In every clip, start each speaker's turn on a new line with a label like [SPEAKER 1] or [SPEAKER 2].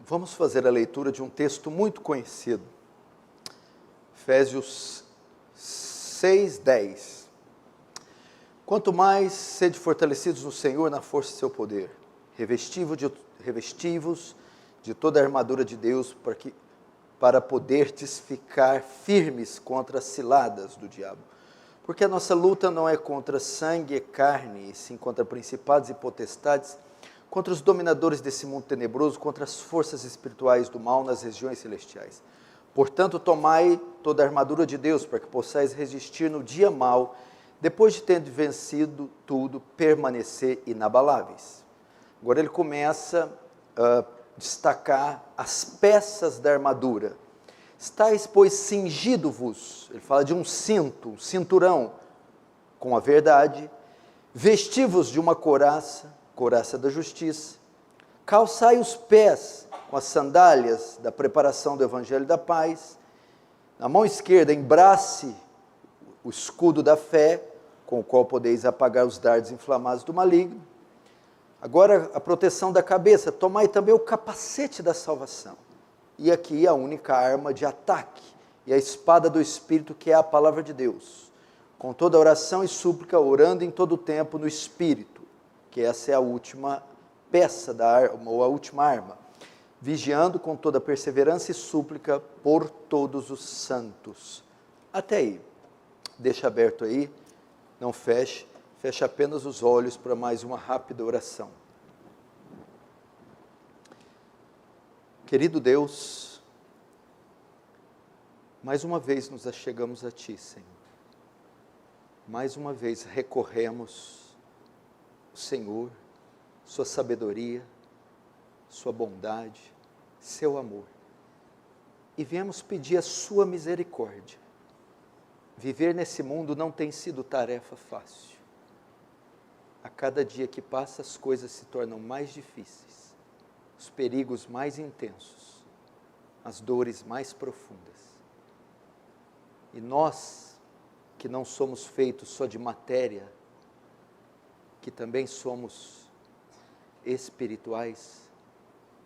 [SPEAKER 1] Vamos fazer a leitura de um texto muito conhecido, Efésios 6:10. Quanto mais sede fortalecidos no Senhor na força do seu poder, revestivos de toda a armadura de Deus para poderdes ficar firmes contra as ciladas do diabo. Porque a nossa luta não é contra sangue e carne, e sim contra principados e potestades, contra os dominadores desse mundo tenebroso, contra as forças espirituais do mal nas regiões celestiais. Portanto, tomai toda a armadura de Deus, para que possais resistir no dia mau, depois de ter vencido tudo, permanecer inabaláveis. Agora ele começa a destacar as peças da armadura. Estais, pois, cingido-vos, ele fala de um cinto, um cinturão, com a verdade, vestivos de uma couraça da justiça, calçai os pés com as sandálias da preparação do evangelho da paz, na mão esquerda embrace o escudo da fé, com o qual podeis apagar os dardos inflamados do maligno. Agora a proteção da cabeça, tomai também o capacete da salvação, e aqui a única arma de ataque, e a espada do Espírito, que é a palavra de Deus, com toda oração e súplica, orando em todo o tempo no Espírito, que essa é a última peça da arma, ou a última arma, vigiando com toda perseverança e súplica por todos os santos. Até aí, deixa aberto aí, não feche, feche apenas os olhos para mais uma rápida oração. Querido Deus, mais uma vez nos achegamos a Ti, Senhor. Mais uma vez recorremos ao Senhor, Sua sabedoria, Sua bondade, Seu amor. E viemos pedir a Sua misericórdia. Viver nesse mundo não tem sido tarefa fácil. A cada dia que passa, as coisas se tornam mais difíceis, os perigos mais intensos, as dores mais profundas. E nós, que não somos feitos só de matéria, que também somos espirituais,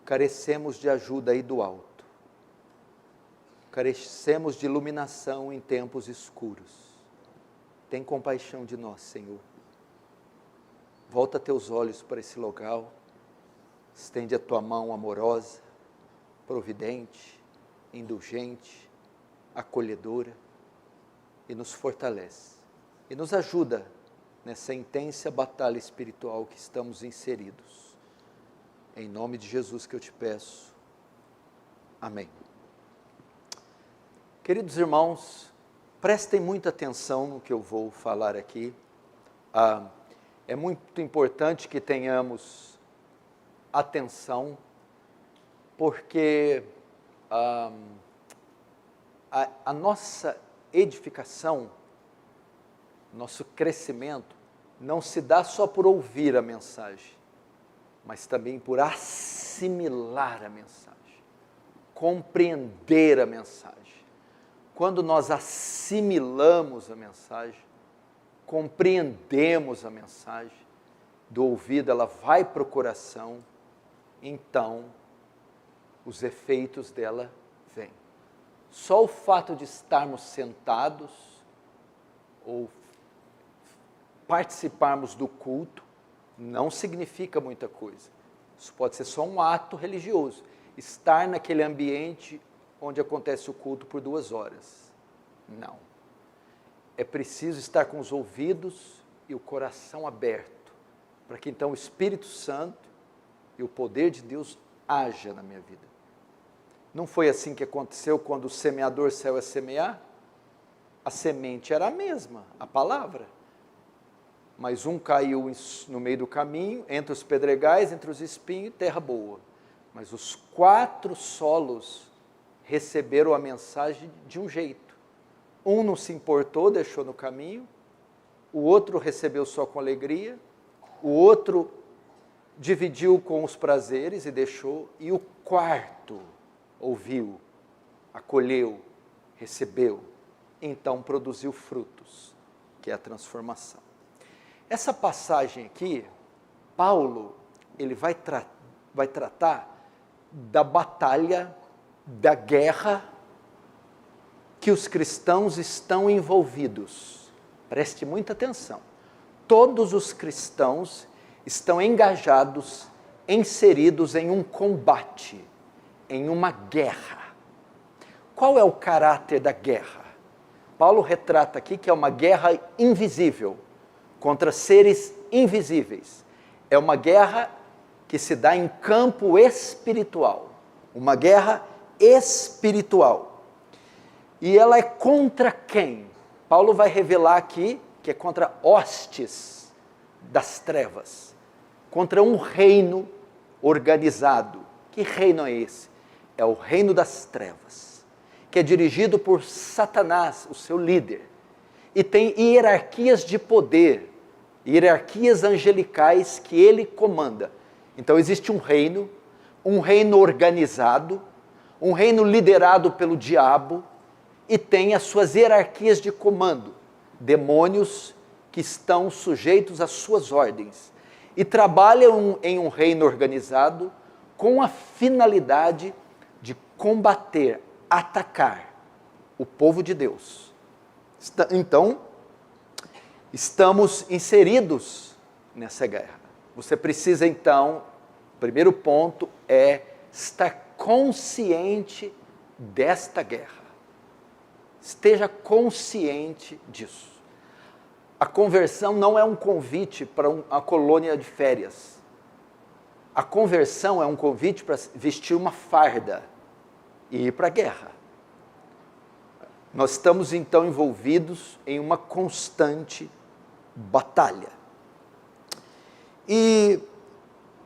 [SPEAKER 1] carecemos de ajuda aí do alto, carecemos de iluminação em tempos escuros. Tem compaixão de nós, Senhor. Volta teus olhos para esse local, estende a tua mão amorosa, providente, indulgente, acolhedora, e nos fortalece, e nos ajuda nessa intensa batalha espiritual que estamos inseridos. Em nome de Jesus que eu te peço. Amém. Queridos irmãos, prestem muita atenção no que eu vou falar aqui. É muito importante que tenhamos atenção, porque a nossa edificação, nosso crescimento, não se dá só por ouvir a mensagem, mas também por assimilar a mensagem, compreender a mensagem. Quando nós assimilamos a mensagem, compreendemos a mensagem, do ouvido ela vai para o coração, então os efeitos dela vêm. Só o fato de estarmos sentados ou participarmos do culto não significa muita coisa. Isso pode ser só um ato religioso, estar naquele ambiente onde acontece o culto por 2 horas. Não. É preciso estar com os ouvidos e o coração aberto, para que então o Espírito Santo e o poder de Deus haja na minha vida. Não foi assim que aconteceu quando o semeador saiu a semear? A semente era a mesma, a palavra. Mas um caiu no meio do caminho, entre os pedregais, entre os espinhos, terra boa. Mas os 4 solos receberam a mensagem de um jeito. Um não se importou, deixou no caminho. O outro recebeu só com alegria. O outro dividiu com os prazeres e deixou. E o 4 ouviu, acolheu, recebeu. Então produziu frutos, que é a transformação. Essa passagem aqui, Paulo, ele vai tratar da batalha, da guerra que os cristãos estão envolvidos. Preste muita atenção. Todos os cristãos estão engajados, inseridos em um combate, em uma guerra. Qual é o caráter da guerra? Paulo retrata aqui que é uma guerra invisível, contra seres invisíveis. É uma guerra que se dá em campo espiritual. Uma guerra espiritual. E ela é contra quem? Paulo vai revelar aqui que é contra hostes das trevas. Contra um reino organizado. Que reino é esse? É o reino das trevas, que é dirigido por Satanás, o seu líder. E tem hierarquias de poder, hierarquias angelicais que ele comanda. Então existe um reino organizado, um reino liderado pelo diabo, e tem as suas hierarquias de comando, demônios que estão sujeitos às suas ordens, e trabalham em um reino organizado com a finalidade de combater, atacar o povo de Deus. Então, estamos inseridos nessa guerra. Você precisa, então, o primeiro ponto é estar consciente desta guerra. Esteja consciente disso. A conversão não é um convite para uma colônia de férias. A conversão é um convite para vestir uma farda e ir para a guerra. Nós estamos, então, envolvidos em uma constante batalha. E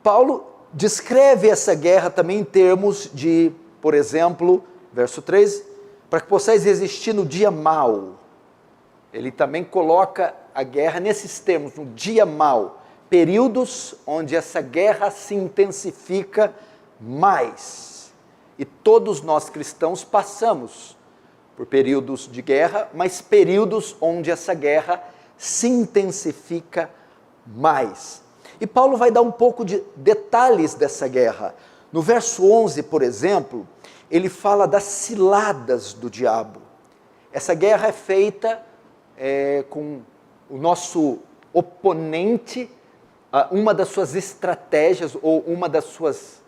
[SPEAKER 1] Paulo descreve essa guerra também em termos de, por exemplo, verso 3, para que possais resistir no dia mau. Ele também coloca a guerra nesses termos, no dia mau, períodos onde essa guerra se intensifica mais. E todos nós cristãos passamos por períodos de guerra, mas períodos onde essa guerra se intensifica mais. E Paulo vai dar um pouco de detalhes dessa guerra. No verso 11, por exemplo, ele fala das ciladas do diabo. Essa guerra é feita com o nosso oponente, uma das suas estratégias ou uma das suas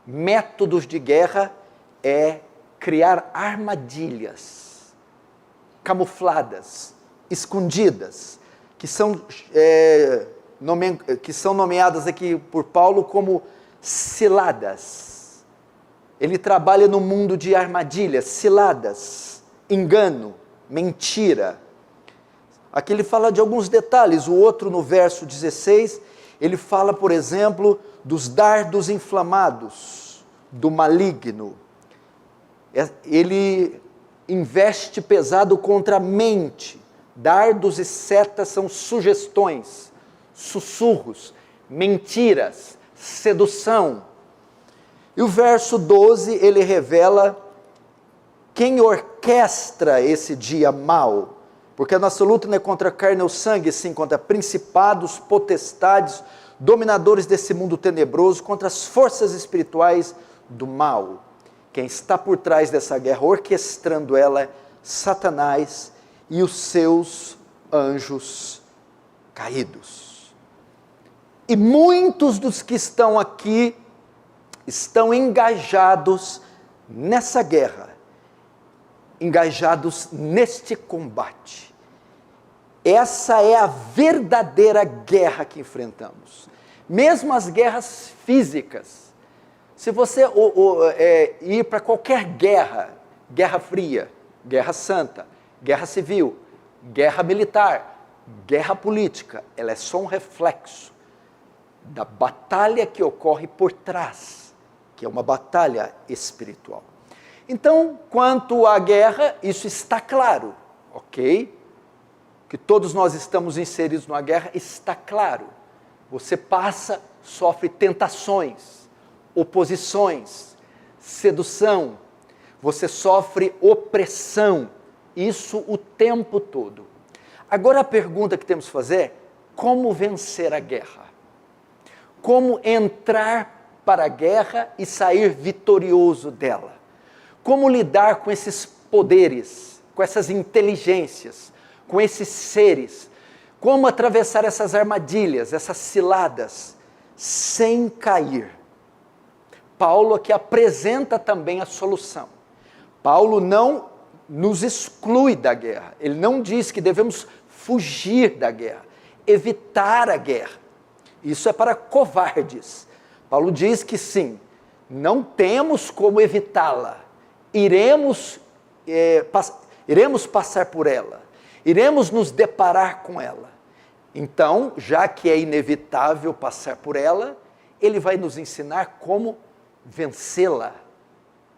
[SPEAKER 1] métodos de guerra é criar armadilhas camufladas, escondidas, que são nomeadas aqui por Paulo como ciladas. Ele trabalha no mundo de armadilhas, ciladas, engano, mentira. Aqui ele fala de alguns detalhes. O outro, no verso 16, ele fala, por exemplo, dos dardos inflamados, do maligno. Ele investe pesado contra a mente. Dardos e setas são sugestões, sussurros, mentiras, sedução. E o verso 12, ele revela quem orquestra esse dia mau. Porque a nossa luta não é contra a carne ou sangue, sim contra principados, potestades, dominadores desse mundo tenebroso, contra as forças espirituais do mal. Quem está por trás dessa guerra, orquestrando ela, é Satanás e os seus anjos caídos. E muitos dos que estão aqui estão engajados nessa guerra, engajados neste combate. Essa é a verdadeira guerra que enfrentamos. Mesmo as guerras físicas. Se você ir para qualquer guerra, guerra fria, guerra santa, guerra civil, guerra militar, guerra política, ela é só um reflexo da batalha que ocorre por trás, que é uma batalha espiritual. Então, quanto à guerra, isso está claro, ok? Que todos nós estamos inseridos numa guerra, está claro. Você passa, sofre tentações, oposições, sedução, você sofre opressão, isso o tempo todo. Agora a pergunta que temos que fazer é, como vencer a guerra? Como entrar para a guerra e sair vitorioso dela. Como lidar com esses poderes, com essas inteligências, com esses seres. Como atravessar essas armadilhas, essas ciladas, sem cair. Paulo aqui apresenta também a solução. Paulo não nos exclui da guerra. Ele não diz que devemos fugir da guerra, evitar a guerra. Isso é para covardes. Paulo diz que sim, não temos como evitá-la. Iremos passar por ela. Iremos nos deparar com ela. Então, já que é inevitável passar por ela, ele vai nos ensinar como vencê-la,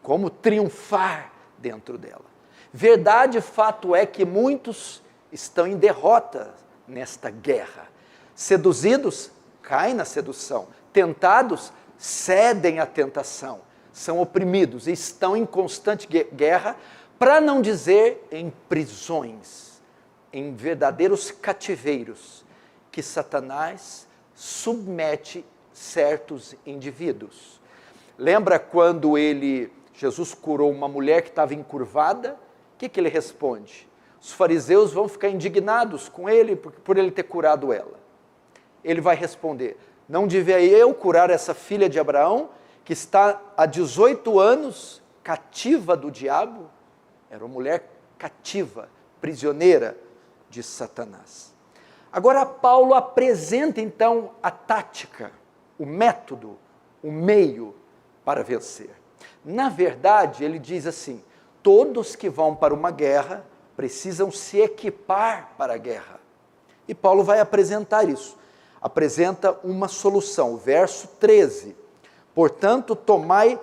[SPEAKER 1] como triunfar dentro dela. Verdade, fato é que muitos estão em derrota nesta guerra. Seduzidos, caem na sedução. Tentados, cedem à tentação. São oprimidos e estão em constante guerra, para não dizer em prisões, em verdadeiros cativeiros, que Satanás submete certos indivíduos. Lembra quando Jesus curou uma mulher que estava encurvada? O que ele responde? Os fariseus vão ficar indignados com ele por ele ter curado ela. Ele vai responder: não devia eu curar essa filha de Abraão, que está há 18 anos cativa do diabo? Era uma mulher cativa, prisioneira de Satanás. Agora Paulo apresenta então a tática, o método, o meio para vencer. Na verdade, ele diz assim: todos que vão para uma guerra precisam se equipar para a guerra. E Paulo vai apresentar isso. Apresenta uma solução. O verso 13. Portanto, tomai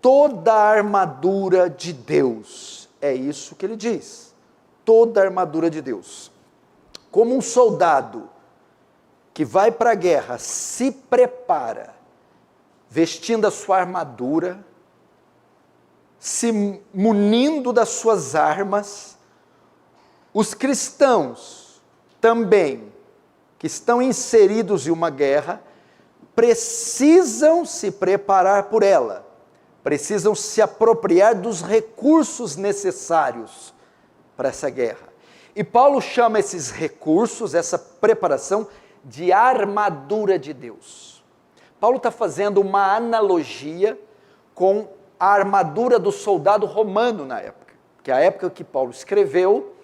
[SPEAKER 1] toda a armadura de Deus. É isso que ele diz. Toda a armadura de Deus. Como um soldado que vai para a guerra se prepara, vestindo a sua armadura, se munindo das suas armas, os cristãos também, que estão inseridos em uma guerra, precisam se preparar por ela, precisam se apropriar dos recursos necessários para essa guerra. E Paulo chama esses recursos, essa preparação, de armadura de Deus. Paulo está fazendo uma analogia com a armadura do soldado romano na época, que a época que Paulo escreveu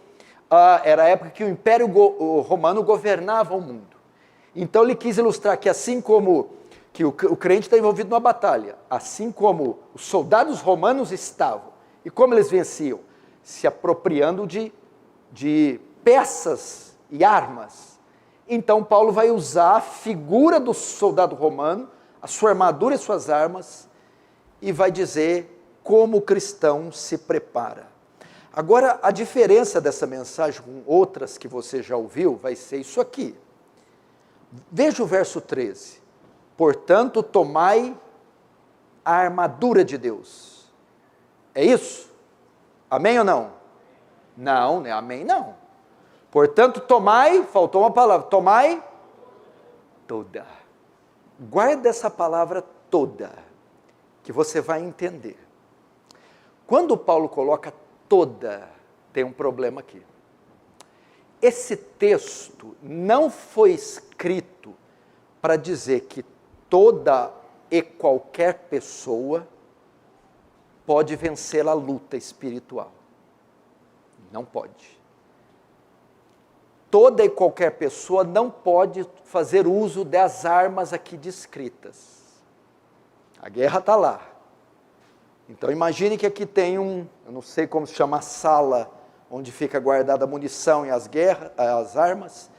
[SPEAKER 1] era a época que o Império Romano governava o mundo. Então ele quis ilustrar que assim como que o crente está envolvido numa batalha, assim como os soldados romanos estavam, e como eles venciam? Se apropriando de peças e armas. Então Paulo vai usar a figura do soldado romano, a sua armadura e suas armas, e vai dizer como o cristão se prepara. Agora, a diferença dessa mensagem com outras que você já ouviu vai ser isso aqui. Veja o verso 13. Portanto, tomai a armadura de Deus. É isso? Amém ou não? Não, né? Amém não. Portanto, tomai, faltou uma palavra, tomai toda. Guarda essa palavra toda, que você vai entender. Quando Paulo coloca toda, tem um problema aqui. Esse texto não foi escrito para dizer que toda e qualquer pessoa pode vencer a luta espiritual. Não pode. Toda e qualquer pessoa não pode fazer uso das armas aqui descritas. A guerra está lá. Então imagine que aqui tem eu não sei como se chama, a sala onde fica guardada a munição e as armas.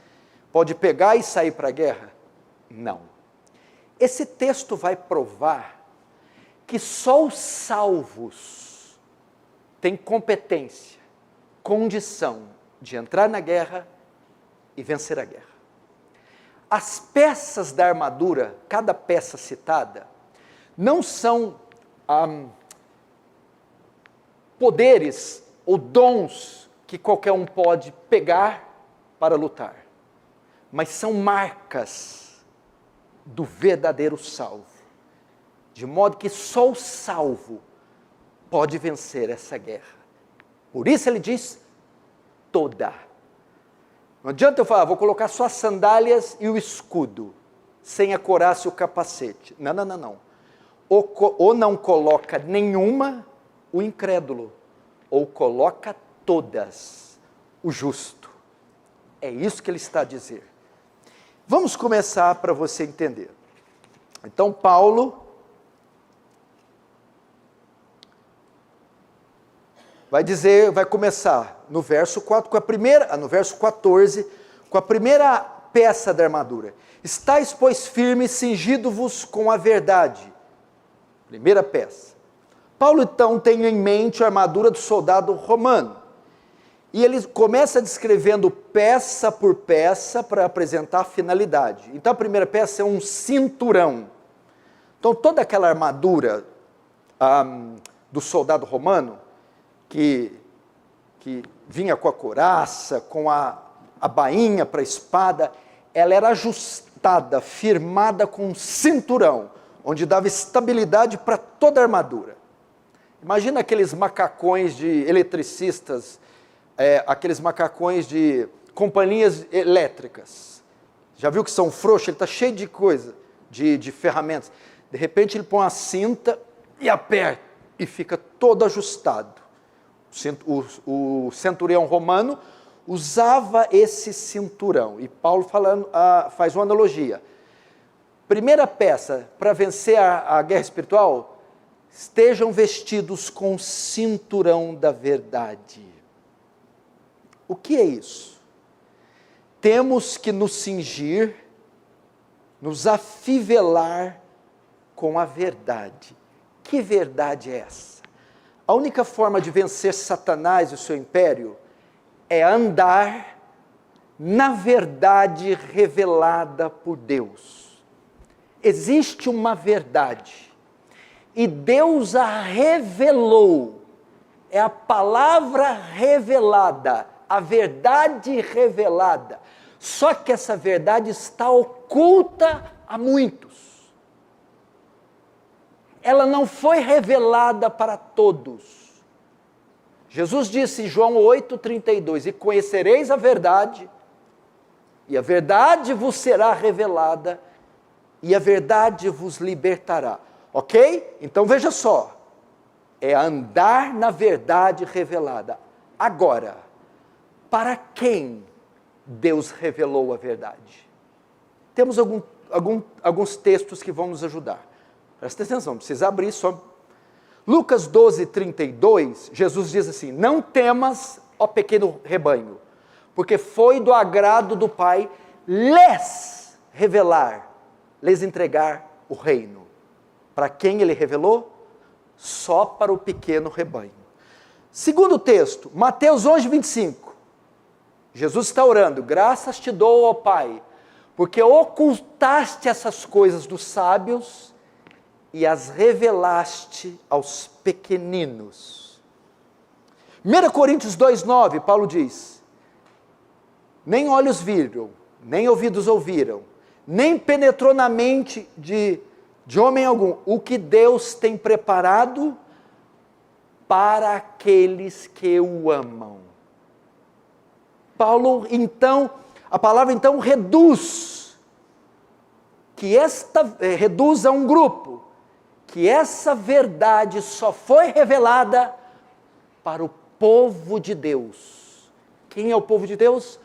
[SPEAKER 1] Pode pegar e sair para a guerra? Não. Esse texto vai provar que só os salvos têm competência, condição de entrar na guerra e vencer a guerra. As peças da armadura, cada peça citada, não são poderes ou dons que qualquer um pode pegar para lutar, mas são marcas do verdadeiro salvo. de modo que só o salvo pode vencer essa guerra. Por isso ele diz toda. Não adianta eu falar, vou colocar só as sandálias e o escudo, sem a couraça e o capacete. Não, não, não, não. Ou não coloca nenhuma, o incrédulo, ou coloca todas, o justo. É isso que ele está a dizer. Vamos começar para você entender. Então, Paulo vai começar no verso 4, no verso 14, com a primeira peça da armadura. Estais, pois, firmes, cingido-vos com a verdade. Primeira peça. Paulo, então, tem em mente a armadura do soldado romano. E ele começa descrevendo peça por peça para apresentar a finalidade. Então, a primeira peça é um cinturão. Então, toda aquela armadura do soldado romano, que vinha com a couraça, com a bainha para a espada, ela era ajustada, firmada com um cinturão, onde dava estabilidade para toda a armadura. Imagina aqueles macacões de eletricistas, aqueles macacões de companhias elétricas. Já viu que são frouxos? Ele está cheio de coisa, de ferramentas. De repente ele põe uma cinta e aperta, e fica todo ajustado. O centurião romano usava esse cinturão. E Paulo faz uma analogia. Primeira peça, para vencer a guerra espiritual, estejam vestidos com o cinturão da verdade. O que é isso? Temos que nos cingir, nos afivelar com a verdade. Que verdade é essa? A única forma de vencer Satanás e o seu império é andar na verdade revelada por Deus. Existe uma verdade, e Deus a revelou, é a palavra revelada, a verdade revelada, só que essa verdade está oculta a muitos. Ela não foi revelada para todos. Jesus disse em João 8,32, e conhecereis a verdade, e a verdade vos será revelada, e a verdade vos libertará. Ok? Então veja só, é andar na verdade revelada. Agora, para quem Deus revelou a verdade? Temos alguns textos que vão nos ajudar. Presta atenção, não precisa abrir só. Lucas 12,32, Jesus diz assim, não temas, ó pequeno rebanho, porque foi do agrado do Pai lhes revelar, lhes entregar o reino. Para quem ele revelou? Só para o pequeno rebanho. Segundo texto, Mateus 11,25. Jesus está orando, graças te dou, ó Pai, porque ocultaste essas coisas dos sábios e as revelaste aos pequeninos. 1 Coríntios 2,9, Paulo diz, nem olhos viram, nem ouvidos ouviram, nem penetrou na mente de homem algum, o que Deus tem preparado para aqueles que o amam. Paulo, então, a palavra então reduz, reduz a um grupo, que essa verdade só foi revelada para o povo de Deus. Quem é o povo de Deus?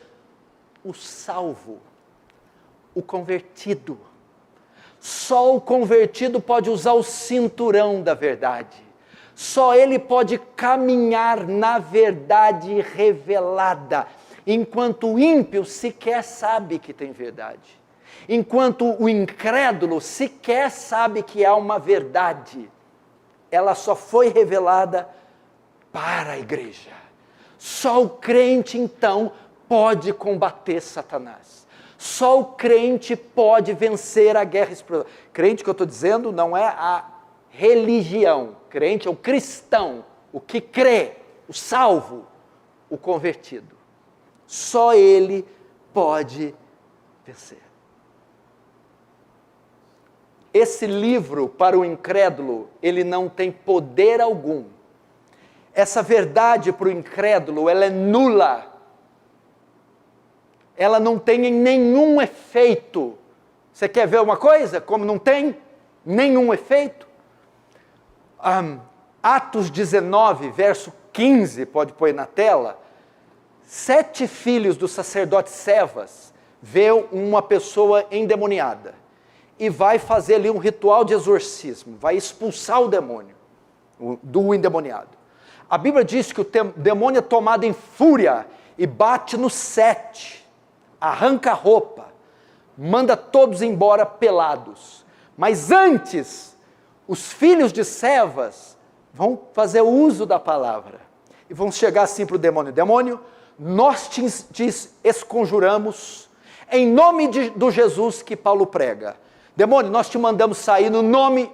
[SPEAKER 1] O salvo, o convertido. Só o convertido pode usar o cinturão da verdade. Só ele pode caminhar na verdade revelada, enquanto o ímpio sequer sabe que tem verdade. Enquanto o incrédulo sequer sabe que há uma verdade. Ela só foi revelada para a igreja. Só o crente, então, pode combater Satanás. Só o crente pode vencer a guerra espiritual. Crente que eu estou dizendo não é a religião. Crente é o cristão, o que crê, o salvo, o convertido. Só ele pode vencer. esse livro para o incrédulo, ele não tem poder algum. Essa verdade para o incrédulo, ela é nula. Ela não tem nenhum efeito. Você quer ver uma coisa? Como não tem nenhum efeito? Atos 19, verso 15, pode pôr na tela. 7 filhos do sacerdote Cefas vê uma pessoa endemoniada e vai fazer ali um ritual de exorcismo, vai expulsar o demônio do endemoniado. A Bíblia diz que o demônio é tomado em fúria e bate no 7, arranca a roupa, manda todos embora pelados. Mas antes, os filhos de Cefas vão fazer uso da palavra e vão chegar assim para o demônio: demônio, nós te esconjuramos em nome do Jesus que Paulo prega. Demônio, nós te mandamos sair no nome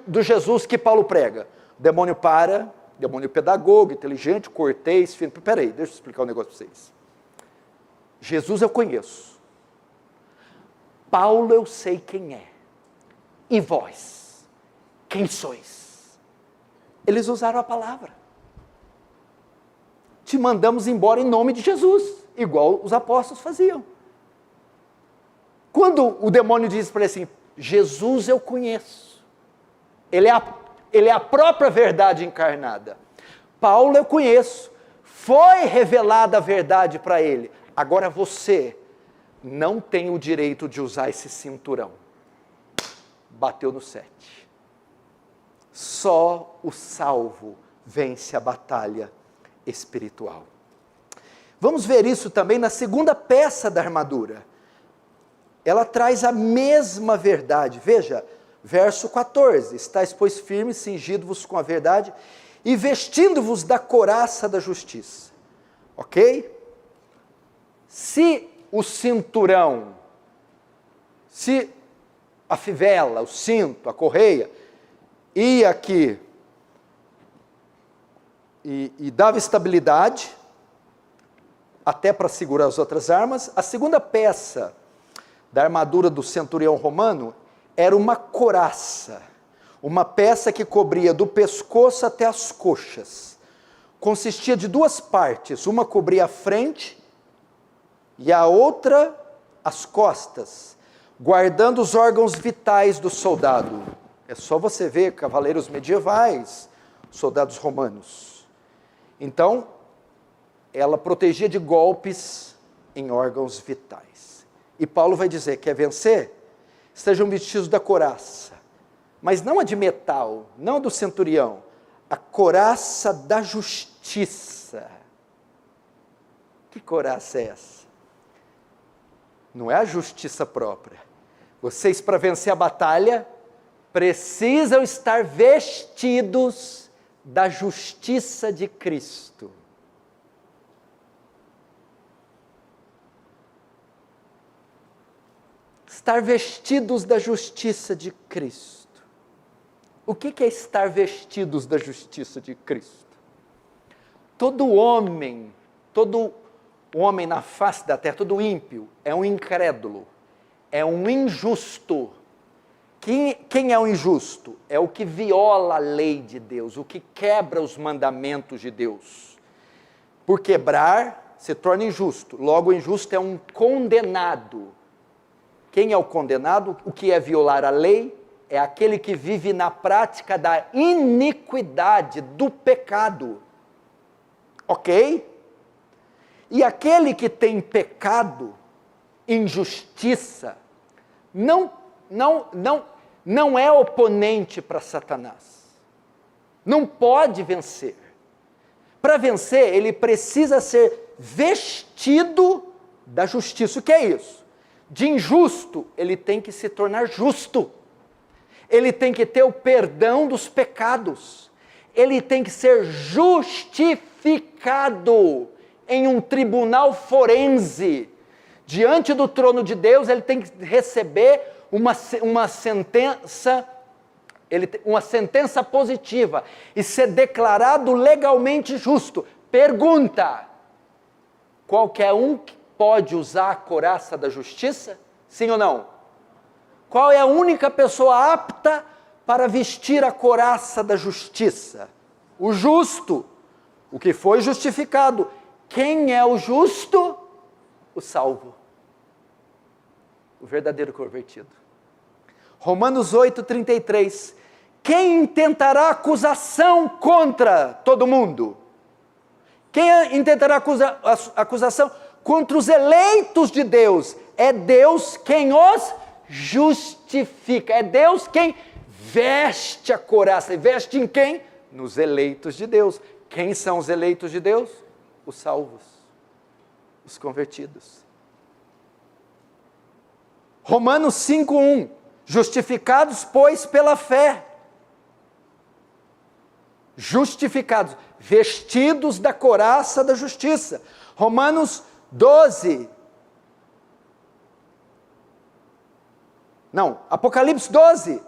[SPEAKER 1] do Jesus que Paulo prega. O demônio para, demônio pedagogo, inteligente, cortês, fino. Peraí, deixa eu explicar um negócio para vocês. Jesus eu conheço. Paulo eu sei quem é. E vós, quem sois? Eles usaram a palavra. Te mandamos embora em nome de Jesus, igual os apóstolos faziam. Quando o demônio diz para ele assim: Jesus eu conheço, ele é a própria verdade encarnada. Paulo eu conheço, foi revelada a verdade para ele. Agora você não tem o direito de usar esse cinturão. Bateu no 7. Só o salvo vence a batalha espiritual. Vamos ver isso também na segunda peça da armadura. Ela traz a mesma verdade. Veja, verso 14. Estais, pois, firmes, cingindo-vos com a verdade e vestindo-vos da couraça da justiça. Ok? Se o cinturão, se a fivela, o cinto, a correia, ia aqui e dava estabilidade, até para segurar as outras armas, a segunda peça da armadura do centurião romano era uma couraça, uma peça que cobria do pescoço até as coxas. Consistia de 2 partes, uma cobria a frente e a outra as costas, guardando os órgãos vitais do soldado. É só você ver cavaleiros medievais, soldados romanos. Então, ela protegia de golpes em órgãos vitais. E Paulo vai dizer: quer vencer? Estejam vestidos da couraça, mas não a de metal, não a do centurião, a couraça da justiça. Que couraça é essa? Não é a justiça própria. Vocês, para vencer a batalha, precisam estar vestidos da justiça de Cristo. Estar vestidos da justiça de Cristo. O que é estar vestidos da justiça de Cristo? Todo homem na face da terra, todo ímpio, é um incrédulo, é um injusto. Quem é o injusto? É o que viola a lei de Deus, o que quebra os mandamentos de Deus. Por quebrar, se torna injusto. Logo, o injusto é um condenado. Quem é o condenado? O que é violar a lei? É aquele que vive na prática da iniquidade, do pecado. Ok? E aquele que tem pecado, injustiça, não é oponente para Satanás. Não pode vencer. Para vencer, ele precisa ser vestido da justiça. O que é isso? De injusto, ele tem que se tornar justo. Ele tem que ter o perdão dos pecados. Ele tem que ser justificado em um tribunal forense. Diante do trono de Deus, ele tem que receber uma sentença positiva e ser declarado legalmente justo. Pergunta: qualquer um pode usar a couraça da justiça? Sim ou não? Qual é a única pessoa apta para vestir a couraça da justiça? O justo, o que foi justificado. Quem é o justo? O salvo, o verdadeiro convertido. Romanos 8:33. Quem intentará acusação contra todo mundo? Quem intentará acusação contra os eleitos de Deus? É Deus quem os justifica. É Deus quem veste a couraça. E veste em quem? Nos eleitos de Deus. Quem são os eleitos de Deus? Os salvos, os convertidos. Romanos 5:1. Justificados, pois, pela fé. Justificados, vestidos da couraça da justiça. Romanos 12. Não, Apocalipse 12.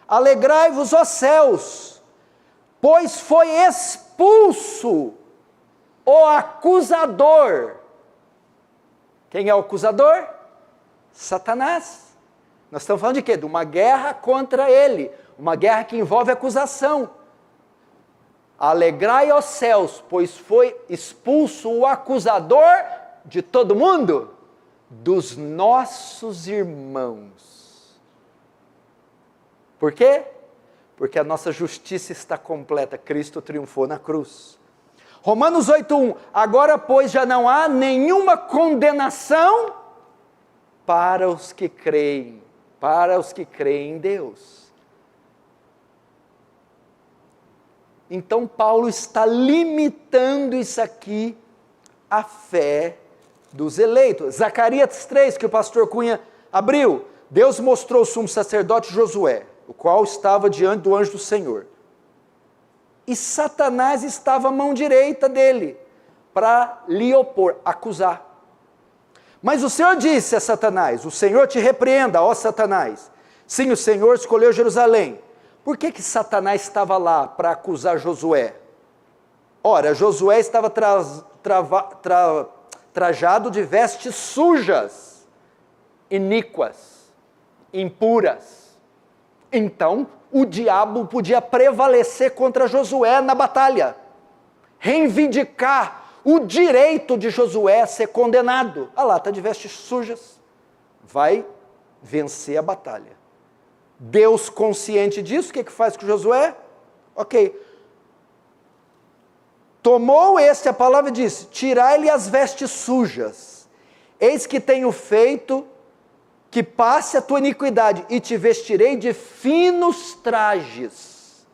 [SPEAKER 1] Alegrai-vos, ó céus, pois foi expulso o acusador. Quem é o acusador? Satanás. Nós estamos falando de quê? De uma guerra contra ele, uma guerra que envolve acusação. Alegrai, ó céus, pois foi expulso o acusador de todo mundo, dos nossos irmãos. Por quê? Porque a nossa justiça está completa, Cristo triunfou na cruz. Romanos 8:1, agora pois já não há nenhuma condenação para os que creem em Deus. Então Paulo está limitando isso aqui à fé dos eleitos. Zacarias 3, que o pastor Cunha abriu, Deus mostrou o sumo sacerdote Josué, o qual estava diante do anjo do Senhor. E Satanás estava à mão direita dele, para lhe opor, acusar. Mas o Senhor disse a Satanás, o Senhor te repreenda, ó Satanás. Sim, o Senhor escolheu Jerusalém. Por que Satanás estava lá para acusar Josué? Ora, Josué estava trajado de vestes sujas, iníquas, impuras. Então, o diabo podia prevalecer contra Josué na batalha, reivindicar o direito de Josué a ser condenado. Ah lá, está de vestes sujas, vai vencer a batalha. Deus, consciente disso, o que faz com Josué? Ok, tomou a palavra e disse, tirai-lhe as vestes sujas, eis que tenho feito que passe a tua iniquidade, e te vestirei de finos trajes,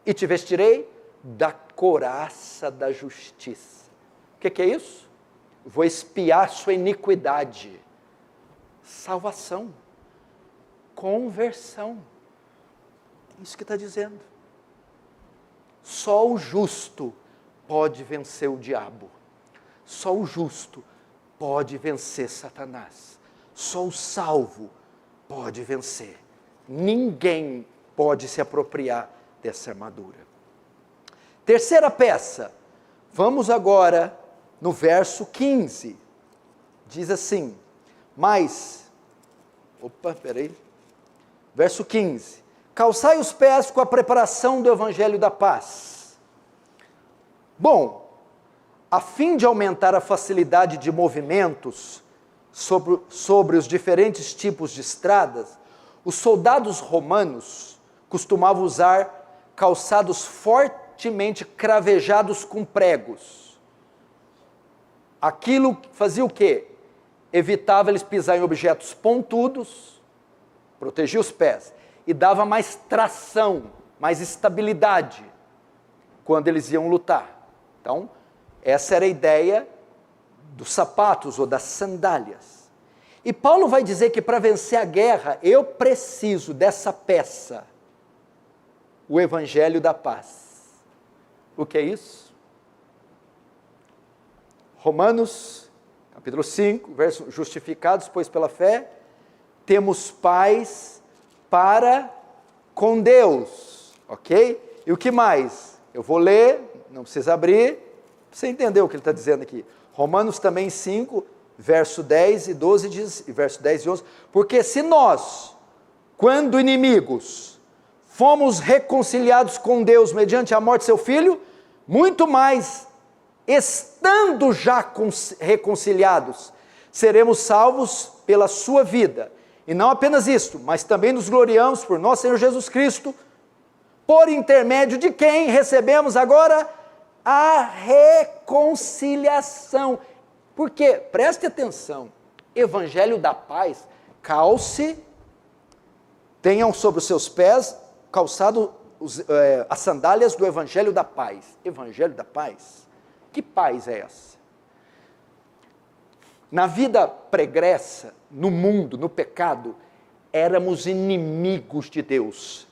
[SPEAKER 1] e te vestirei da couraça da justiça. O que é isso? Vou expiar sua iniquidade. Salvação. Conversão. Isso que está dizendo. Só o justo pode vencer o diabo. Só o justo pode vencer Satanás. Só o salvo pode vencer. Ninguém pode se apropriar dessa armadura. Terceira peça. Vamos agora no verso 15. Diz assim, verso 15. Calçai os pés com a preparação do evangelho da paz. Bom, a fim de aumentar a facilidade de movimentos sobre os diferentes tipos de estradas, os soldados romanos costumavam usar calçados fortemente cravejados com pregos. Aquilo fazia o quê? Evitava eles pisar em objetos pontudos, protegia os pés, e dava mais tração, mais estabilidade, quando eles iam lutar. Então, essa era a ideia dos sapatos ou das sandálias. E Paulo vai dizer que para vencer a guerra, eu preciso dessa peça, o evangelho da paz. O que é isso? Romanos, capítulo 5, verso, justificados, pois pela fé, temos paz para com Deus, ok? E o que mais? Eu vou ler, não precisa abrir, para você entender o que ele está dizendo aqui. Romanos também 5, verso 10 e 12 diz, verso 10 e 11, porque se nós, quando inimigos, fomos reconciliados com Deus mediante a morte de seu Filho, muito mais, estando já reconciliados, seremos salvos pela sua vida. E não apenas isto, mas também nos gloriamos por nosso Senhor Jesus Cristo, por intermédio de quem recebemos agora a reconciliação. Porque, preste atenção, Evangelho da Paz, calce, tenham sobre os seus pés calçado as sandálias do Evangelho da Paz. Evangelho da Paz? Que paz é essa? Na vida pregressa, no mundo, no pecado, éramos inimigos de Deus.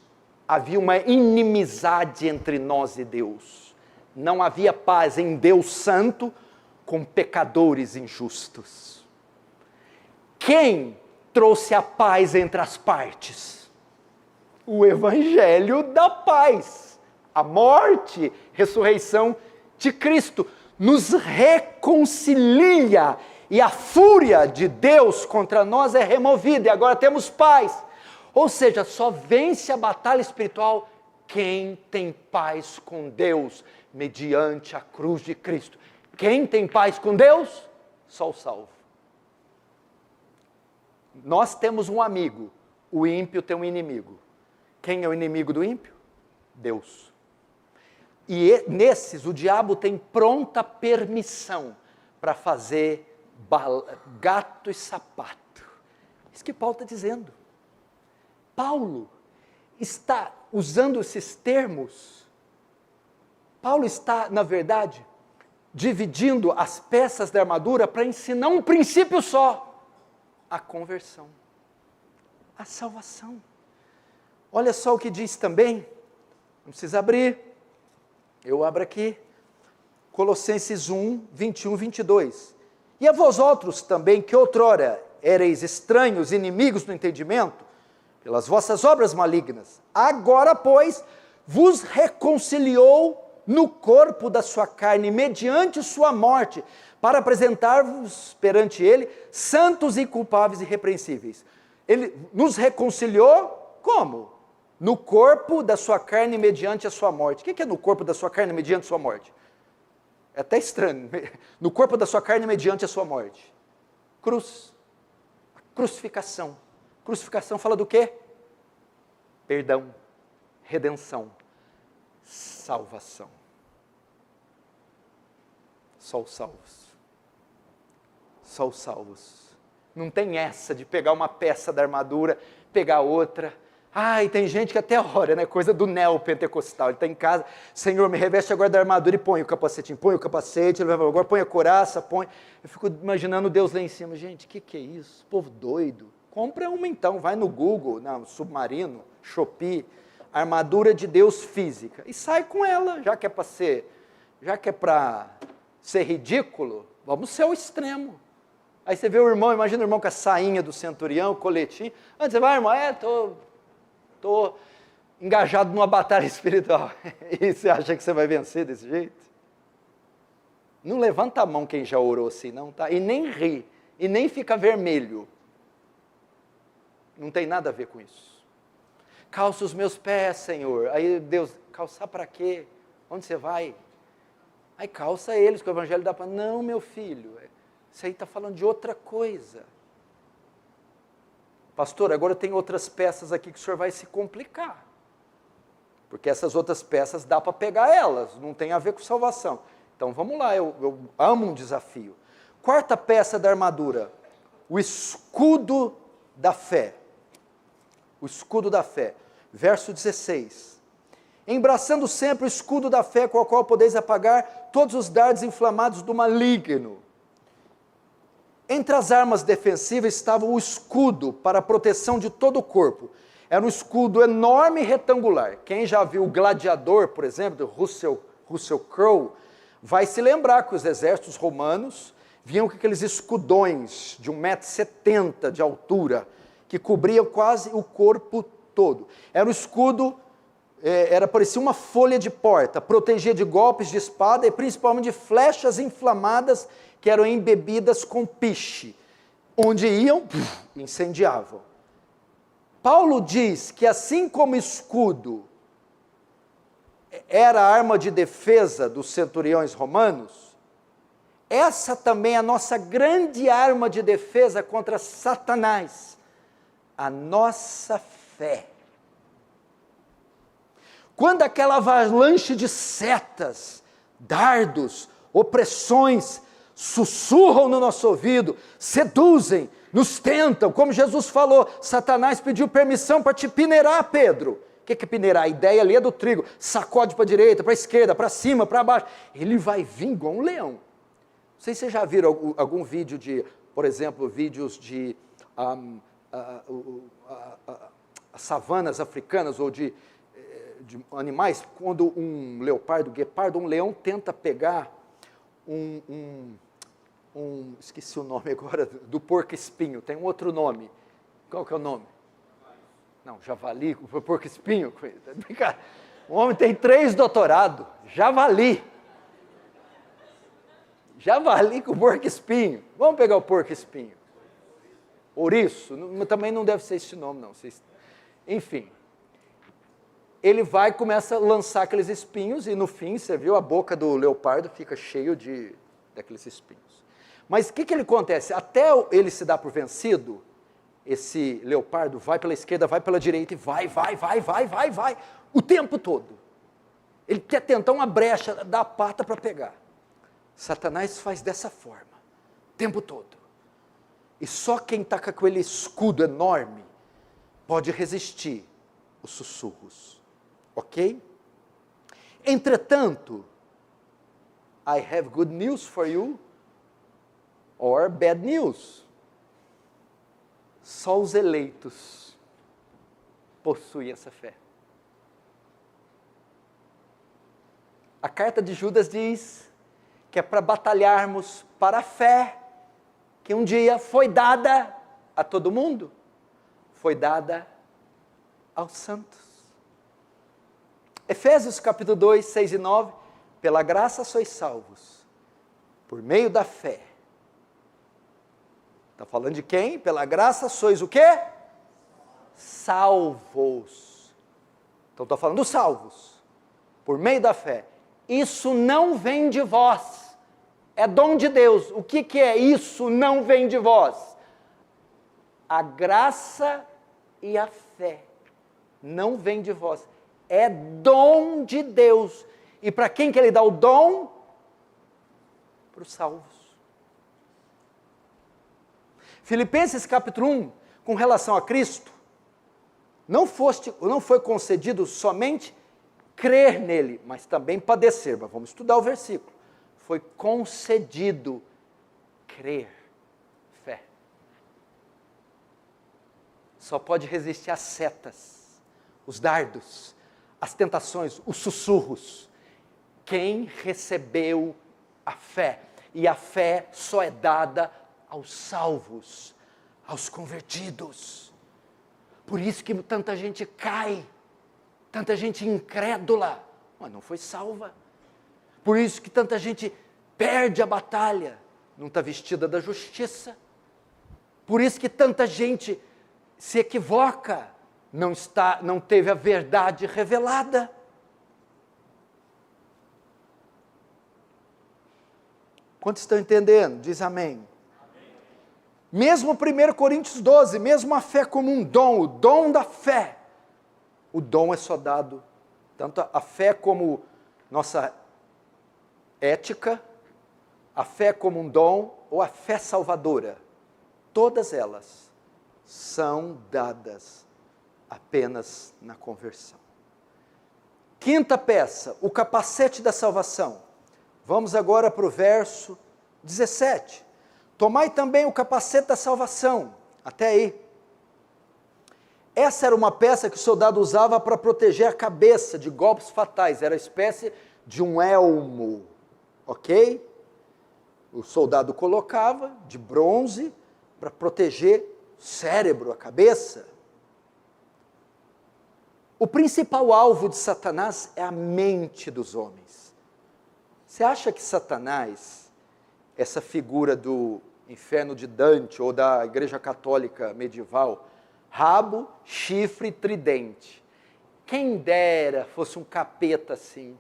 [SPEAKER 1] Havia uma inimizade entre nós e Deus. Não havia paz em Deus Santo com pecadores injustos. Quem trouxe a paz entre as partes? O Evangelho da Paz. A morte, ressurreição de Cristo nos reconcilia e a fúria de Deus contra nós é removida e agora temos paz. Ou seja, só vence a batalha espiritual quem tem paz com Deus mediante a cruz de Cristo. Quem tem paz com Deus? Só o salvo. Nós temos um amigo, o ímpio tem um inimigo. Quem é o inimigo do ímpio? Deus. E nesses o diabo tem pronta permissão para fazer gato e sapato. Isso que Paulo está dizendo. Paulo está usando esses termos. Paulo está, na verdade, dividindo as peças da armadura para ensinar um princípio só: a conversão, a salvação. Olha só o que diz também, não precisa abrir, eu abro aqui, Colossenses 1, 21, 22. E a vós outros também, que outrora ereis estranhos, inimigos do entendimento, pelas vossas obras malignas, agora, pois, vos reconciliou no corpo da sua carne, mediante sua morte, para apresentar-vos perante ele, santos, inculpáveis e irrepreensíveis. Ele nos reconciliou como? No corpo da sua carne, mediante a sua morte. O que é no corpo da sua carne, mediante a sua morte? É até estranho. No corpo da sua carne, mediante a sua morte. Cruz. Crucificação. Crucificação fala do quê? Perdão, redenção, salvação. Só os salvos. Só os salvos. Não tem essa de pegar uma peça da armadura, pegar outra. E tem gente que até ora, né? Coisa do neopentecostal. Ele está em casa, Senhor, me reveste agora da armadura e põe o capacetinho. Põe o capacete, agora põe a couraça, põe. Eu fico imaginando Deus lá em cima. Gente, que é isso? Povo doido. Compra uma então, vai no Google, no Submarino, Shopee, armadura de Deus física. E sai com ela, já que é para ser ridículo, vamos ser ao extremo. Aí você vê o irmão, imagina o irmão com a sainha do centurião, o coletinho. Antes você vai, irmão, estou engajado numa batalha espiritual. E você acha que você vai vencer desse jeito? Não levanta a mão quem já orou assim, não, tá? E nem ri, e nem fica vermelho. Não tem nada a ver com isso. Calça os meus pés, Senhor. Aí Deus, calçar para quê? Onde você vai? Aí calça eles, que o Evangelho dá para... Não, meu filho, isso aí está falando de outra coisa. Pastor, agora tem outras peças aqui que o senhor vai se complicar. Porque essas outras peças dá para pegar elas, não tem a ver com salvação. Então vamos lá, eu amo um desafio. Quarta peça da armadura, o escudo da fé. O escudo da fé. Verso 16. Embraçando sempre o escudo da fé, com o qual podeis apagar todos os dardos inflamados do maligno. Entre as armas defensivas estava o escudo para a proteção de todo o corpo. Era um escudo enorme e retangular. Quem já viu o Gladiador, por exemplo, do Russell Crowe, vai se lembrar que os exércitos romanos vinham com aqueles escudões de 1,70 m de altura, que cobriam quase o corpo todo. Era um escudo parecia uma folha de porta, protegia de golpes de espada e principalmente de flechas inflamadas que eram embebidas com piche. Onde iam, incendiavam. Paulo diz que assim como escudo era a arma de defesa dos centuriões romanos, essa também é a nossa grande arma de defesa contra Satanás, a nossa fé. Quando aquela avalanche de setas, dardos, opressões, sussurram no nosso ouvido, seduzem, nos tentam, como Jesus falou, Satanás pediu permissão para te peneirar, Pedro. O que é peneirar? A ideia ali é do trigo, sacode para a direita, para a esquerda, para cima, para baixo, ele vai vir igual um leão. Não sei se vocês já viram algum vídeo de, por exemplo, vídeos de savanas africanas, ou de animais, quando um leopardo, guepardo, um leão tenta pegar esqueci o nome agora, do porco-espinho, tem um outro nome. Qual que é o nome? Não, javali, porco-espinho. O homem tem 3 doutorados, javali. Javali com porco-espinho. Vamos pegar o porco-espinho. Ouriço, também não deve ser esse nome, não. Enfim. Ele vai e começa a lançar aqueles espinhos, e no fim, você viu, a boca do leopardo fica cheio daqueles espinhos. Mas o que ele acontece? Até ele se dar por vencido, esse leopardo vai pela esquerda, vai pela direita, e vai, o tempo todo. Ele quer tentar uma brecha, dar a pata para pegar. Satanás faz dessa forma, o tempo todo. E só quem está com aquele escudo enorme pode resistir os sussurros. Ok? Entretanto, I have good news for you, or bad news. Só os eleitos possuem essa fé. A carta de Judas diz que é para batalharmos para a fé, que um dia foi dada a todo mundo, foi dada aos santos. Efésios capítulo 2, 6 e 9, pela graça sois salvos, por meio da fé. Está falando de quem? Pela graça sois o quê? Salvos. Então está falando dos salvos, por meio da fé. Isso não vem de vós, é dom de Deus. O que é isso não vem de vós? A graça e a fé não vem de vós, é dom de Deus. E para quem que ele dá o dom? Para os salvos. Filipenses capítulo 1, com relação a Cristo, não foi concedido somente crer nele, mas também padecer. Mas vamos estudar o versículo. Foi concedido crer, fé. Só pode resistir às setas, os dardos, as tentações, os sussurros. Quem recebeu a fé. E a fé só é dada aos salvos, aos convertidos. Por isso que tanta gente cai, tanta gente incrédula, mas não foi salva. Por isso que tanta gente perde a batalha, não está vestida da justiça. Por isso que tanta gente se equivoca, não teve a verdade revelada. Quantos estão entendendo? Diz amém. Mesmo 1 Coríntios 12, mesmo a fé como um dom, o dom da fé. O dom é só dado, tanto a fé como nossa ética, a fé como um dom, ou a fé salvadora. Todas elas são dadas apenas na conversão. Quinta peça, o capacete da salvação. Vamos agora para o verso 17. Tomai também o capacete da salvação, até aí. Essa era uma peça que o soldado usava para proteger a cabeça de golpes fatais, era uma espécie de um elmo, ok? O soldado colocava, de bronze, para proteger o cérebro, a cabeça. O principal alvo de Satanás é a mente dos homens. Você acha que Satanás, essa figura do inferno de Dante ou da Igreja Católica medieval, rabo, chifre e tridente, quem dera fosse um capeta assim?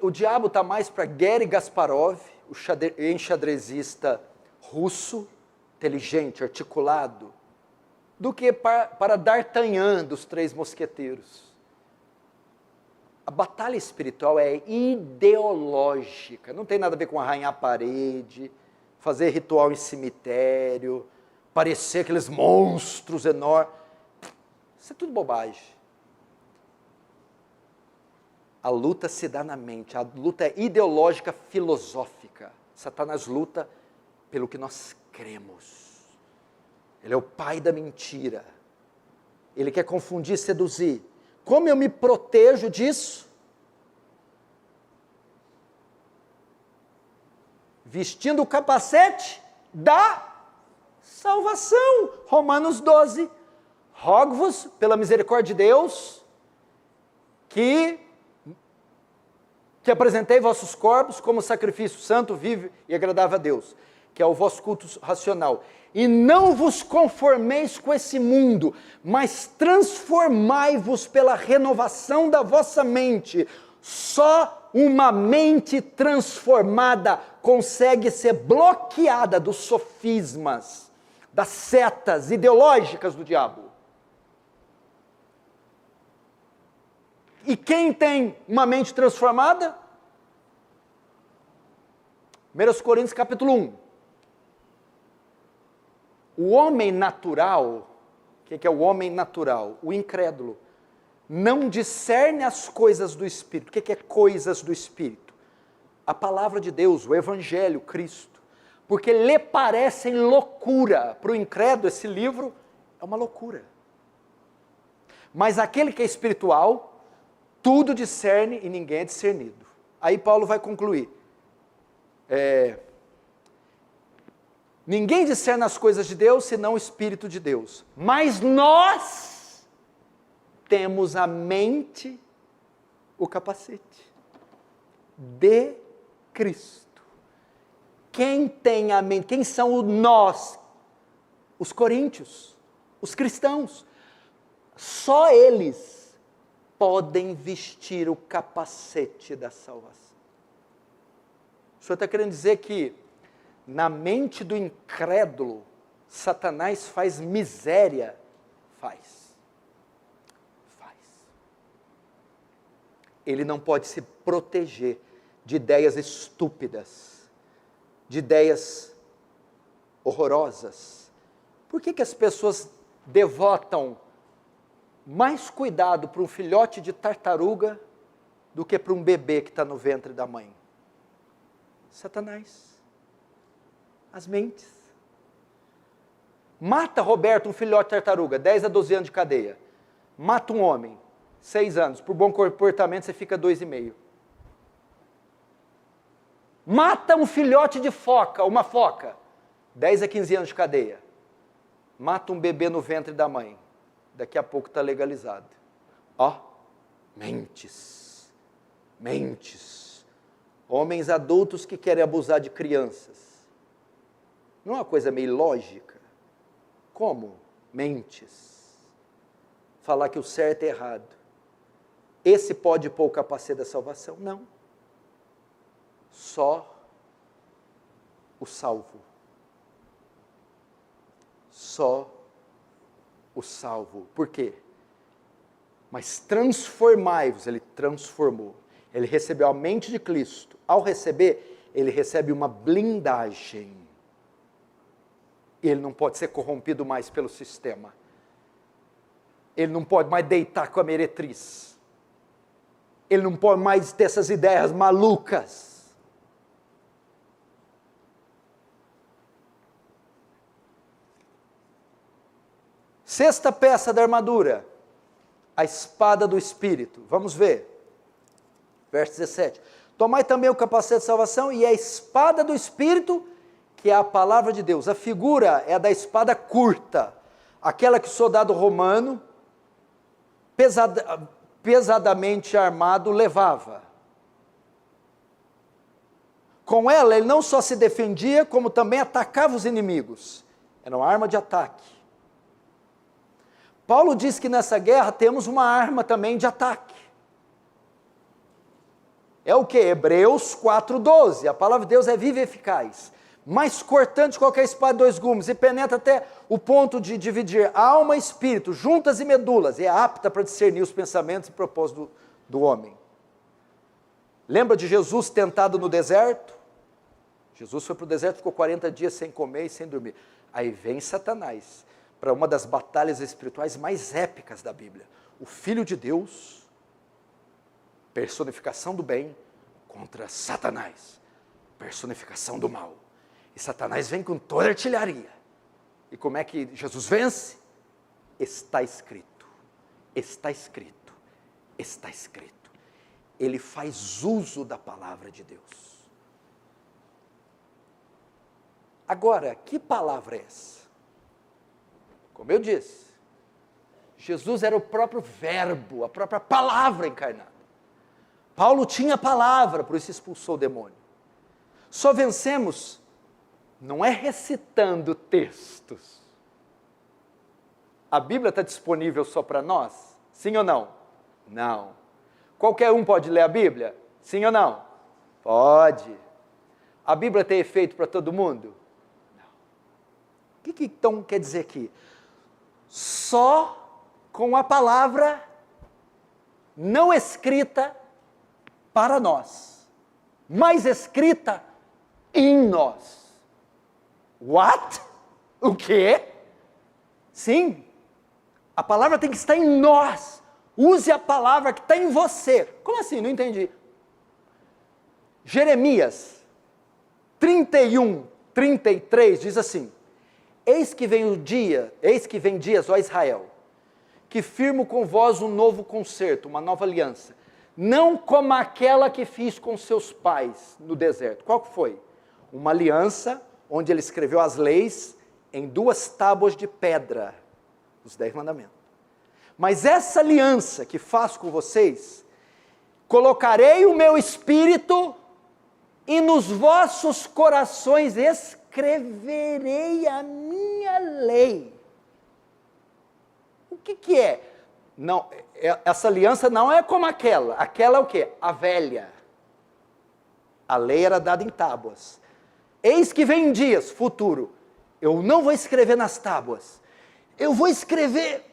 [SPEAKER 1] O diabo está mais para Garry Kasparov, o enxadrezista russo, inteligente, articulado, do que para D'Artagnan dos Três Mosqueteiros. A batalha espiritual é ideológica, não tem nada a ver com arranhar a parede, fazer ritual em cemitério, parecer aqueles monstros enormes. Isso é tudo bobagem. A luta se dá na mente, a luta é ideológica, filosófica. Satanás luta pelo que nós cremos. Ele é o pai da mentira. Ele quer confundir, seduzir. Como eu me protejo disso? Vestindo o capacete da salvação. Romanos 12. Rogo-vos, pela misericórdia de Deus, que apresentei vossos corpos como sacrifício santo, vivo e agradável a Deus, que é o vosso culto racional. E não vos conformeis com esse mundo, mas transformai-vos pela renovação da vossa mente. Só uma mente transformada consegue ser bloqueada dos sofismas, das setas ideológicas do diabo. E quem tem uma mente transformada? 1 Coríntios capítulo 1. O homem natural, o que é o homem natural? O incrédulo, não discerne as coisas do Espírito. O que é coisas do Espírito? A palavra de Deus, o Evangelho, Cristo. Porque lhe parecem loucura. Para o incrédulo, esse livro é uma loucura. Mas aquele que é espiritual, tudo discerne e ninguém é discernido. Aí Paulo vai concluir. Ninguém discerne as coisas de Deus, senão o Espírito de Deus. Mas nós temos a mente, o capacete de Cristo. Quem tem a mente? Quem são nós? Os coríntios, os cristãos. Só eles podem vestir o capacete da salvação. O senhor está querendo dizer que na mente do incrédulo, Satanás faz miséria? Faz. Ele não pode se proteger de ideias estúpidas, de ideias horrorosas. Por que as pessoas devotam mais cuidado para um filhote de tartaruga do que para um bebê que está no ventre da mãe? Satanás. As mentes. Mata, Roberto, um filhote de tartaruga, 10 a 12 anos de cadeia. Mata um homem, 6 anos. Por bom comportamento, você fica 2,5. Mata um filhote de foca, uma foca, 10 a 15 anos de cadeia. Mata um bebê no ventre da mãe. Daqui a pouco está legalizado. Mentes. Homens adultos que querem abusar de crianças. Não é uma coisa meio lógica? Como? Mentes. Falar que o certo é errado. Esse pode pôr o capacete da salvação? Não. Só o salvo. Só o salvo. Por quê? Mas transformai-vos, ele transformou. Ele recebeu a mente de Cristo. Ao receber, ele recebe uma blindagem. Ele não pode ser corrompido mais pelo sistema. Ele não pode mais deitar com a meretriz. Ele não pode mais ter essas ideias malucas. Sexta peça da armadura, a espada do Espírito. Vamos ver. Verso 17. Tomai também o capacete de salvação e a espada do Espírito, que é a palavra de Deus. A figura é a da espada curta. aquela que o soldado romano, pesadamente armado, levava. Com ela, ele não só se defendia, como também atacava os inimigos. Era uma arma de ataque. Paulo diz que nessa guerra temos uma arma também de ataque. É o que? Hebreus 4:12. A palavra de Deus é viva e eficaz, mais cortante que qualquer espada de dois gumes, e penetra até o ponto de dividir alma e espírito, juntas e medulas, e é apta para discernir os pensamentos e propósitos do homem. Lembra de Jesus tentado no deserto? Jesus foi para o deserto, ficou 40 dias sem comer e sem dormir. Aí vem Satanás, para uma das batalhas espirituais mais épicas da Bíblia. O Filho de Deus, personificação do bem, contra Satanás, personificação do mal. E Satanás vem com toda a artilharia. E como é que Jesus vence? Está escrito, está escrito, está escrito. Ele faz uso da palavra de Deus. Agora, que palavra é essa? Como eu disse, Jesus era o próprio verbo, a própria palavra encarnada. Paulo tinha a palavra, por isso expulsou o demônio. Só vencemos, não é recitando textos. A Bíblia está disponível só para nós? Sim ou não? Não. Qualquer um pode ler a Bíblia? Sim ou não? Pode. A Bíblia tem efeito para todo mundo? Não. O que então quer dizer aqui? Só com a palavra não escrita para nós, mas escrita em nós. What? O quê? Sim, a palavra tem que estar em nós. Use a palavra que está em você. Como assim? Não entendi. Jeremias 31:33 diz assim: eis que vem dias, ó Israel, que firmo com vós um novo concerto, uma nova aliança, não como aquela que fiz com seus pais no deserto. Qual que foi? Uma aliança onde ele escreveu as leis em 2 tábuas de pedra, os 10 mandamentos. Mas essa aliança que faço com vocês, colocarei o meu espírito e nos vossos corações escreverei a minha lei. O que é? Não, essa aliança não é como aquela. Aquela é o quê? A velha. A lei era dada em tábuas. Eis que vem dias, futuro, eu não vou escrever nas tábuas, eu vou escrever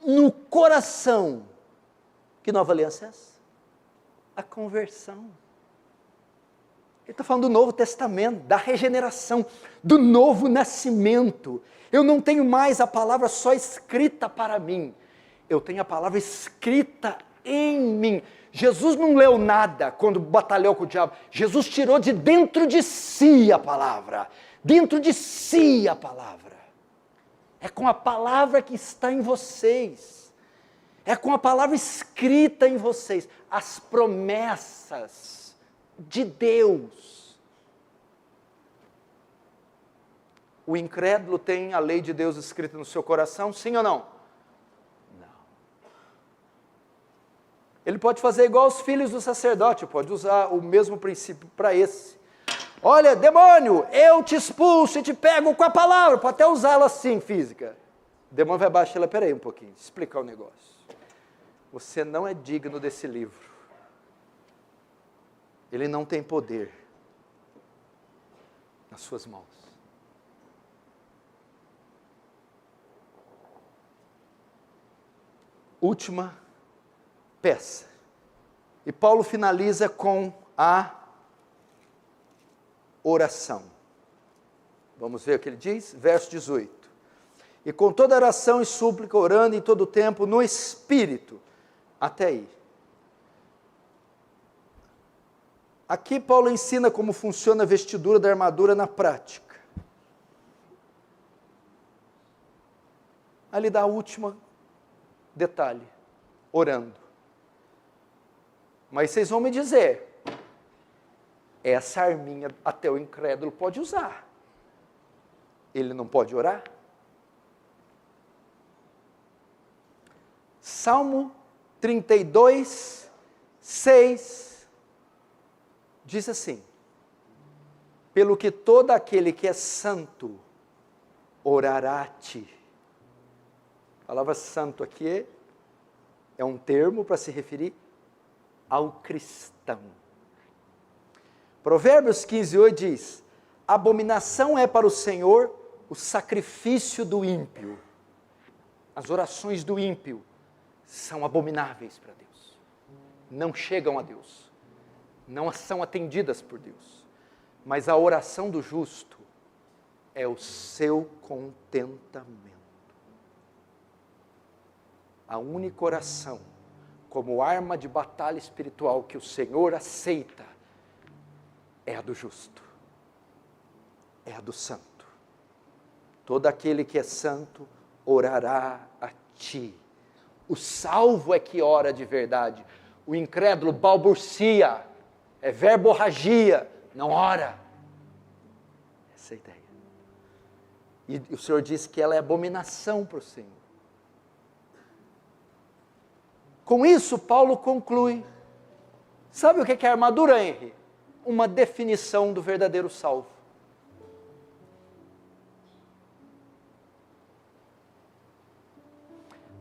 [SPEAKER 1] no coração. Que nova aliança é essa? A conversão. Ele está falando do Novo Testamento, da regeneração, do novo nascimento. Eu não tenho mais a palavra só escrita para mim, eu tenho a palavra escrita em mim. Jesus não leu nada quando batalhou com o diabo. Jesus tirou de dentro de si a palavra. Dentro de si a palavra. É com a palavra que está em vocês. É com a palavra escrita em vocês. As promessas de Deus. O incrédulo tem a lei de Deus escrita no seu coração, sim ou não? Ele pode fazer igual os filhos do sacerdote, pode usar o mesmo princípio para esse. Olha, demônio, eu te expulso e te pego com a palavra, pode até usá-la assim, física. O demônio vai baixar ela, peraí um pouquinho, explicar o negócio. Você não é digno desse livro. Ele não tem poder nas suas mãos. Última peça. E Paulo finaliza com a oração. Vamos ver o que ele diz? Verso 18. E com toda oração e súplica, orando em todo o tempo, no Espírito. Até aí. Aqui Paulo ensina como funciona a vestidura da armadura na prática. Ali dá o último detalhe. Orando. Mas vocês vão me dizer, essa arminha até o incrédulo pode usar. Ele não pode orar? Salmo 32, 6, diz assim: pelo que todo aquele que é santo orará a ti. A palavra santo aqui é um termo para se referir ao cristão. Provérbios 15, 8 diz: abominação é para o Senhor o sacrifício do ímpio. As orações do ímpio são abomináveis para Deus. Não chegam a Deus. Não são atendidas por Deus. Mas a oração do justo é o seu contentamento. A única oração como arma de batalha espiritual que o Senhor aceita é a do justo. É a do santo. Todo aquele que é santo orará a ti. O salvo é que ora de verdade. O incrédulo balbucia, é verborragia, não ora. Essa é a ideia. E o Senhor disse que ela é abominação para o Senhor. Com isso, Paulo conclui. Sabe o que é armadura, Henry? Uma definição do verdadeiro salvo.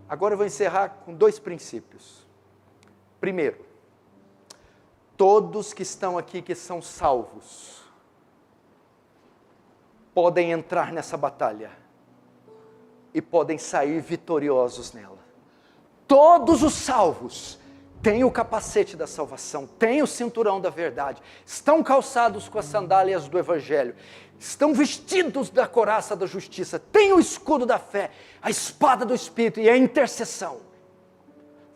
[SPEAKER 1] Agora eu vou encerrar com 2 princípios. Primeiro, todos que estão aqui que são salvos podem entrar nessa batalha e podem sair vitoriosos nela. Todos os salvos têm o capacete da salvação, têm o cinturão da verdade, estão calçados com as sandálias do Evangelho, estão vestidos da couraça da justiça, têm o escudo da fé, a espada do Espírito e a intercessão.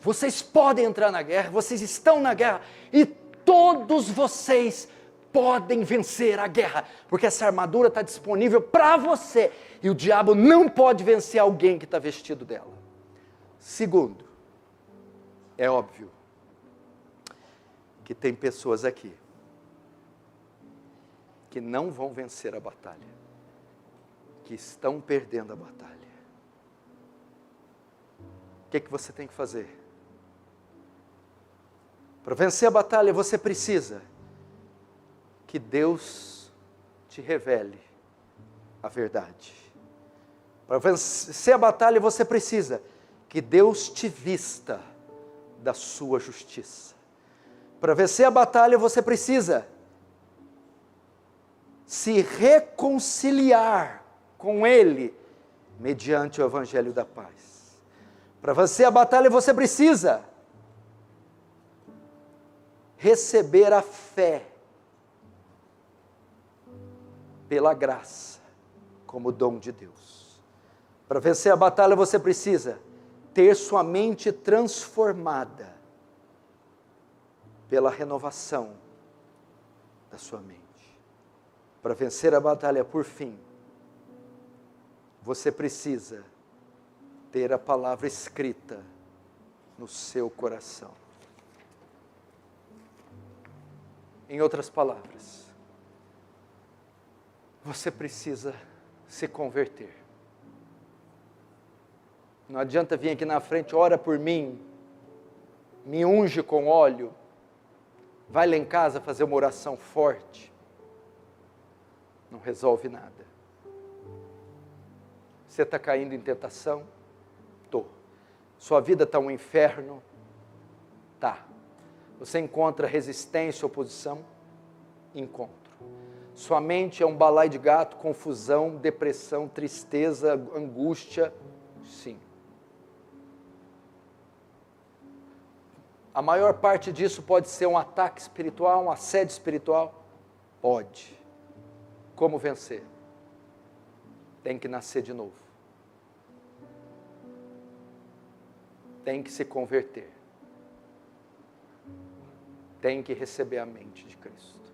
[SPEAKER 1] Vocês podem entrar na guerra, vocês estão na guerra e todos vocês podem vencer a guerra, porque essa armadura está disponível para você e o diabo não pode vencer alguém que está vestido dela. Segundo, é óbvio que tem pessoas aqui que não vão vencer a batalha, que estão perdendo a batalha. O que você tem que fazer? Para vencer a batalha você precisa que Deus te revele a verdade. Para vencer a batalha você precisa que Deus te vista da sua justiça. Para vencer a batalha você precisa se reconciliar com Ele mediante o Evangelho da paz. Para vencer a batalha você precisa receber a fé pela graça como dom de Deus. Para vencer a batalha você precisa ter sua mente transformada pela renovação da sua mente. Para vencer a batalha, por fim, você precisa ter a palavra escrita no seu coração. Em outras palavras, você precisa se converter. Não adianta vir aqui na frente, ora por mim, me unge com óleo, vai lá em casa fazer uma oração forte. Não resolve nada. Você está caindo em tentação? Estou. Sua vida está um inferno? Tá. Você encontra resistência, oposição? Encontro. Sua mente é um balaio de gato, confusão, depressão, tristeza, angústia? Sim. A maior parte disso pode ser um ataque espiritual, um assédio espiritual? Pode. Como vencer? Tem que nascer de novo. Tem que se converter. Tem que receber a mente de Cristo.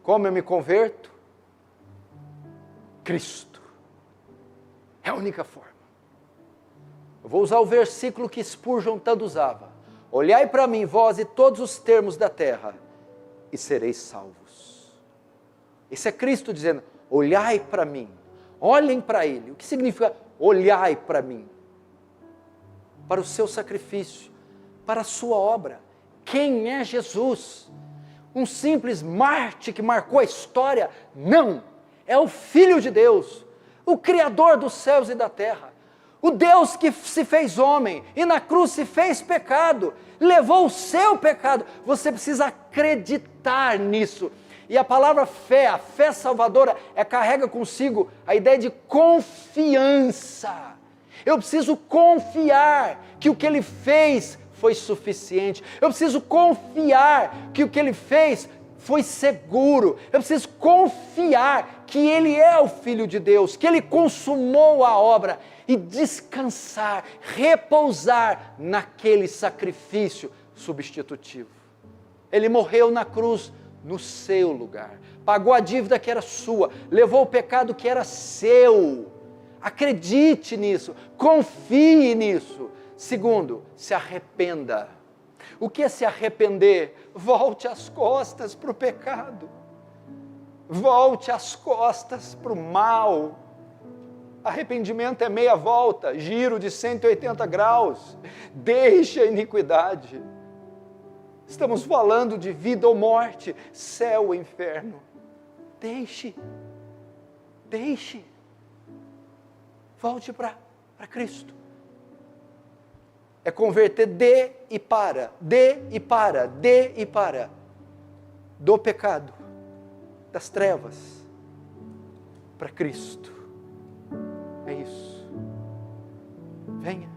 [SPEAKER 1] Como eu me converto? Cristo. É a única forma. Eu vou usar o versículo que Spurgeon tanto usava. Olhai para mim, vós e todos os termos da terra, e sereis salvos. Esse é Cristo dizendo, olhai para mim, olhem para Ele. O que significa olhai para mim?
[SPEAKER 2] para o seu sacrifício, para a sua obra. Quem é Jesus? Um simples Marte que marcou a história? Não! É o Filho de Deus, o Criador dos céus e da terra, o Deus que se fez homem e na cruz se fez pecado, levou o seu pecado. Você precisa acreditar nisso. E a palavra fé, a fé salvadora, carrega consigo a ideia de confiança. Eu preciso confiar que o que Ele fez foi suficiente. Eu preciso confiar que o que Ele fez foi seguro. Eu preciso confiar que Ele é o Filho de Deus, que Ele consumou a obra e descansar, repousar naquele sacrifício substitutivo. Ele morreu na cruz no seu lugar, pagou a dívida que era sua, levou o pecado que era seu. Acredite nisso, confie nisso. Segundo, se arrependa. O que é se arrepender? Volte as costas para o pecado, volte as costas para o mal. Arrependimento é meia volta, giro de 180 graus, deixe a iniquidade. Estamos falando de vida ou morte, céu ou inferno. Deixe, volte para Cristo. É converter de e para, do pecado, das trevas, para Cristo. É isso. Venha.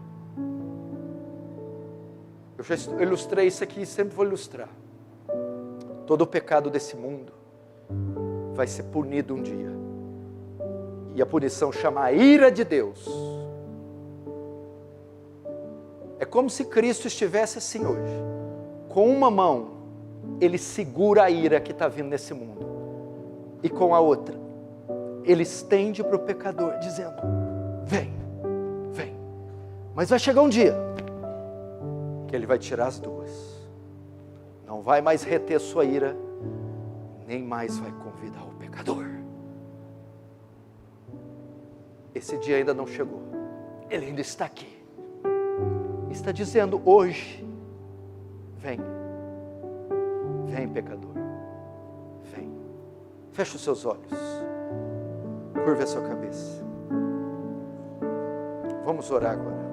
[SPEAKER 2] Eu já ilustrei isso aqui e sempre vou ilustrar. Todo o pecado desse mundo vai ser punido um dia. E a punição chama a ira de Deus. É como se Cristo estivesse assim hoje. Com uma mão, Ele segura a ira que está vindo nesse mundo. E com a outra, Ele estende para o pecador, dizendo: vem. Mas vai chegar um dia que Ele vai tirar as duas. Não vai mais reter sua ira, nem mais vai convidar o pecador. Esse dia ainda não chegou. Ele ainda está aqui. Está dizendo hoje: vem pecador, vem. Feche os seus olhos, curva a sua cabeça. Vamos orar agora.